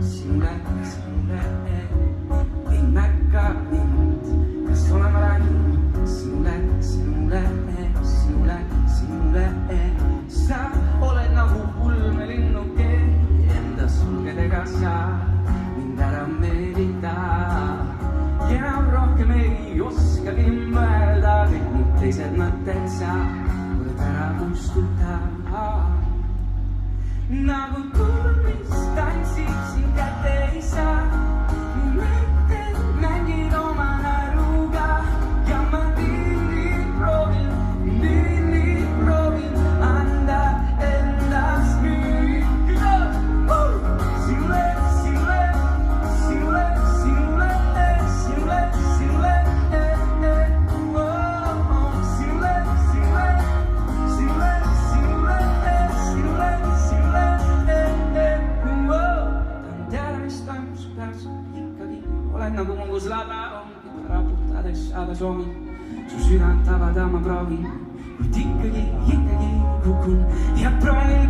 sinule ei märka mind, kas olema rääginud sinule, sa oled nagu ulmelinnuke, enda sulgedega sa mind ära meelita ja enam rohkem ei oskagi mõelda, kõik need teised mõtted sa võid ära kustuta. Nagu tuul, mis tantsib siin kätte ei saa, nii mõtted mängid oma naeruga ja ma nii proovin anda endast nüüd. Oled nagu munguslava on, raputades saada soovin, su südant avada ma proovin, kuid ikkagi kukun ja proovin.